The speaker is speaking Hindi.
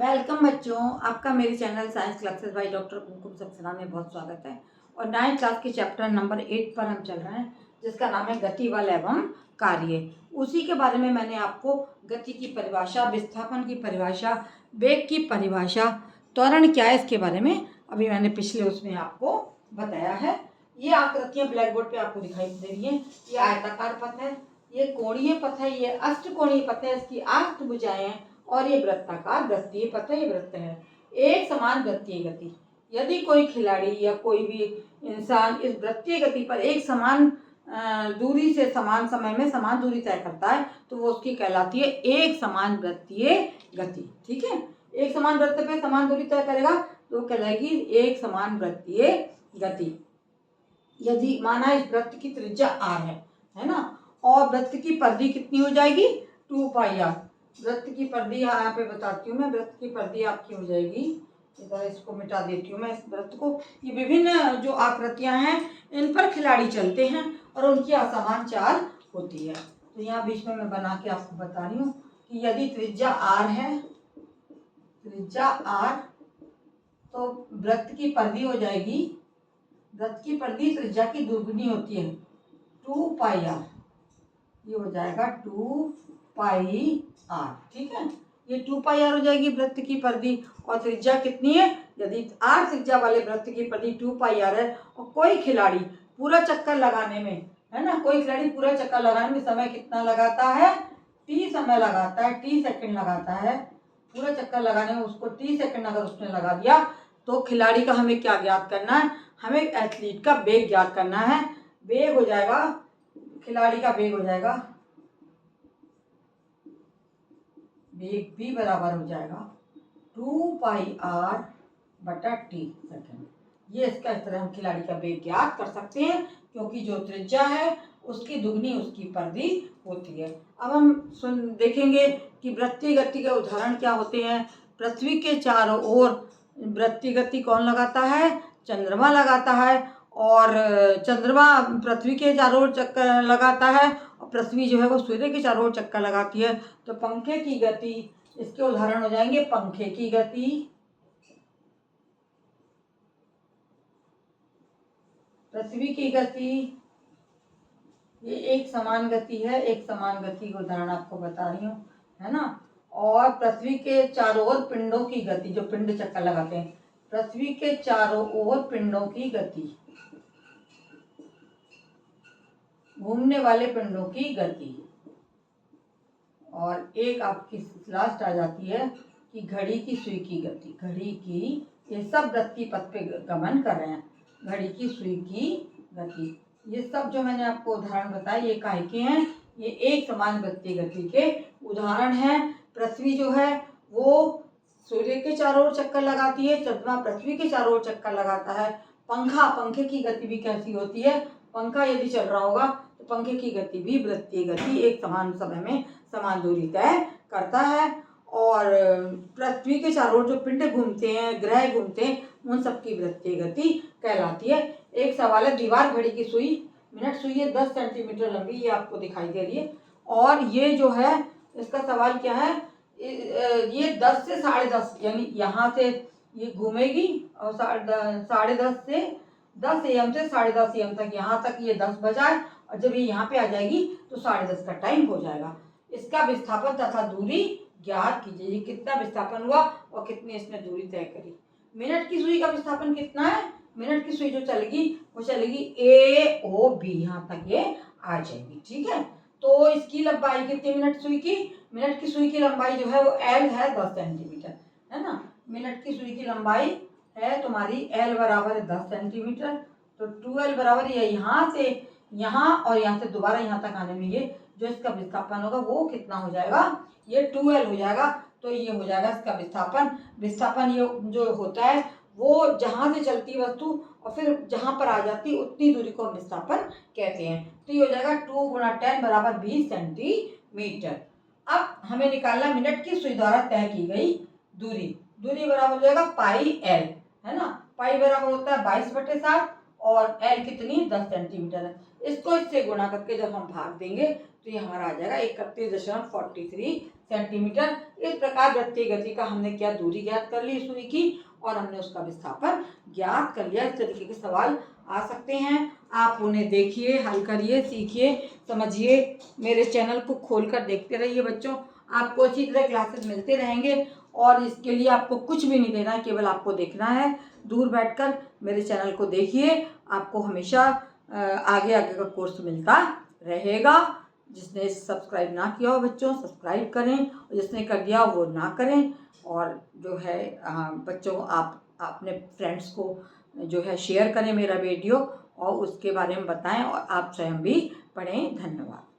वेलकम बच्चों, आपका मेरे channel science classes by doctor Kumkum Saxena में बहुत स्वागत है। और 9th क्लास के चैप्टर नंबर 8 पर हम चल रहे हैं, जिसका नाम है गति बल एवं कार्य। उसी के बारे में मैंने आपको गति की परिभाषा, विस्थापन की परिभाषा, वेग की परिभाषा, त्वरण क्या है इसके बारे में अभी मैंने पिछले उसमें आपको बताया है। ये आकृतियाँ ब्लैक बोर्ड पे आपको दिखाई दे रही हैं। ये आयताकार पथ है, ये कोणीय पथ है, ये अष्टकोणीय पथ है, इसकी 8 भुजाएं हैं और ये वृत्ताकार वृत्तीय पथ है, ये वृत्त है। एक समान वृत्तीय गति, यदि कोई खिलाड़ी या कोई भी इंसान इस वृत्तीय गति पर एक समान दूरी से समान समय में समान दूरी तय करता है तो वो उसकी कहलाती है एक समान वृत्तीय गति। ठीक है, एक समान वृत्त पे समान दूरी तय करेगा तो कहलाएगी एक समान वृत्तीय गति। यदि माना इस वृत्त की त्रिज्या r है ना, और वृत्त की परिधि कितनी हो जाएगी 2πr। वृत्त की परिधि यहाँ पे बताती हूँ मैं, वृत्त की परिधि आपकी हो जाएगी, इधर इसको मिटा देती हूँ मैं इस वृत्त को। ये विभिन्न जो आकृतियां हैं इन पर खिलाड़ी चलते हैं और उनकी असमान चाल होती है। तो यहाँ बीच में मैं बना के आपको बता रही हूँ कि यदि त्रिज्या r है, त्रिज्या r, तो वृत्त की परिधि हो जाएगी, वृत्त की परिधि त्रिज्या की दुगुनी होती है 2πr। ये हो जाएगा 2πr। ठीक है, ये 2πr हो जाएगी वृत्त की परिधि। और त्रिज्या कितनी है, यदि r त्रिज्या वाले वृत्त की परिधि 2πr है और कोई खिलाड़ी पूरा चक्कर लगाने में, है ना, कोई खिलाड़ी पूरा चक्कर लगाने में समय कितना लगाता है, t समय लगाता है, t सेकंड लगाता है। पूरा चक्कर लगाने में उसको t सेकंड अगर उसने लगा दिया तो खिलाड़ी का हमें क्या ज्ञात करना है, हमें एथलीट का वेग ज्ञात करना है। वेग हो जाएगा, खिलाड़ी का वेग हो जाएगा, वेग भी बराबर हो जाएगा 2πr/t सेकंड। ये इसका इस तरह हम खिलाड़ी का वेग ज्ञात कर सकते हैं, क्योंकि जो त्रिज्या है उसकी दुगनी उसकी परिधि होती है। अब हम देखेंगे कि वृत्तीय गति के उदाहरण क्या होते हैं। पृथ्वी के चारों ओर वृत्तीय गति कौन लगाता है, चंद्रमा लगाता है। और चंद्रमा पृथ्वी के चारों ओर चक्कर लगाता है और पृथ्वी जो है वो सूर्य के चारों ओर चक्कर लगाती है। तो पंखे की गति, इसके उदाहरण हो जाएंगे पंखे की गति, पृथ्वी की गति, ये एक समान गति है, एक समान गति का उदाहरण आपको बता रही हूँ, है ना। और पृथ्वी के चारों ओर पिंडों की गति, जो पिंड चक्कर लगाते हैं, पृथ्वी के चारों ओर पिंडों की गति, घूमने वाले पिंडों की गति। और एक आपकी लास्ट आ जाती है कि घड़ी की सुई की गति, घड़ी की, ये सब वृत्तीय पथ पे गमन कर रहे हैं, घड़ी की सुई की गति। ये सब जो मैंने आपको उदाहरण बताए ये काहे के हैं, ये एक समान वृत्तीय गति के उदाहरण हैं। पृथ्वी जो है वो सूर्य के चारों ओर चक्कर लगाती है, चंद्रमा पृथ्वी के चारों ओर चक्कर लगाता है। पंखा, पंखे की गति भी कैसी होती है, पंखा यदि चल रहा होगा तो पंखे की गति भी वृत्तीय गति, एक समान समय में समान दूरी तय करता है। और पृथ्वी के चारों ओर जो पिंड घूमते हैं, ग्रह घूमते हैं, उन सबकी वृत्तीय गति कहलाती है। एक सवाल है, दीवार घड़ी की सुई, मिनट सुई है 10 सेंटीमीटर लंबी, ये आपको दिखाई दे रही है। और ये जो है इसका सवाल क्या है, ये 10 से 10:30 यानी यहाँ से ये घूमेगी और 10:30 से 10 AM से 10:30 AM तक, यहाँ तक ये 10 बजाए और जब ये यहाँ पे आ जाएगी तो 10:30 का टाइम हो जाएगा। इसका विस्थापन तथा दूरी ज्ञात कीजिए। ये कितना विस्थापन हुआ और कितनी इसने दूरी तय करी। मिनट की सुई का विस्थापन कितना है, मिनट की सुई जो चलेगी वो चलेगी AOB, यहाँ तक ये आ जाएगी। ठीक है, तो इसकी लंबाई कितनी, मिनट सुई की, मिनट की सुई की लंबाई जो है वो L है 10 सेंटीमीटर, है ना। मिनट की सुई की लंबाई है तुम्हारी L बराबर है 10 सेंटीमीटर। तो 2L बराबर ये यहाँ से यहाँ और यहाँ से दोबारा यहाँ तक आने में ये जो इसका विस्थापन होगा वो कितना हो जाएगा, ये 2L हो जाएगा। तो ये हो जाएगा इसका विस्थापन। विस्थापन ये जो होता है वो जहाँ से चलती वस्तु और फिर जहाँ पर आ जाती उतनी दूरी को हम विस्थापन कहते हैं। तो ये हो जाएगा 2 × 10 बराबर 20 सेंटीमीटर। अब हमें निकालना मिनट की सुई द्वारा तय की गई दूरी, दूरी बराबर हो जाएगा πL, है ना। पाई बराबर होता है 22/7 और L कितनी 10 सेंटीमीटर है। इसको इससे गुणा करके जब हम भाग देंगे तो ये हमारा आ जाएगा 31.43 सेंटीमीटर। इस प्रकार वृत्तीय गति का हमने क्या दूरी ज्ञात कर ली सुई की और हमने उसका विस्थापन ज्ञात कर लिया। इस तरीके के सवाल आ सकते हैं, आप उन्हें देखिए, हल करिए, सीखिए, समझिए। मेरे चैनल को खोलकर देखते रहिए बच्चों, आपको इसी तरह क्लासेस मिलते रहेंगे और इसके लिए आपको कुछ भी नहीं देना है, केवल आपको देखना है। दूर बैठकर मेरे चैनल को देखिए, आपको हमेशा आगे आगे का कोर्स मिलता रहेगा। जिसने सब्सक्राइब ना किया हो बच्चों, सब्सक्राइब करें, और जिसने कर दिया वो ना करें। और जो है बच्चों, आप अपने फ्रेंड्स को जो है शेयर करें मेरा वीडियो और उसके बारे में बताएं और आप स्वयं भी पढ़ें। धन्यवाद।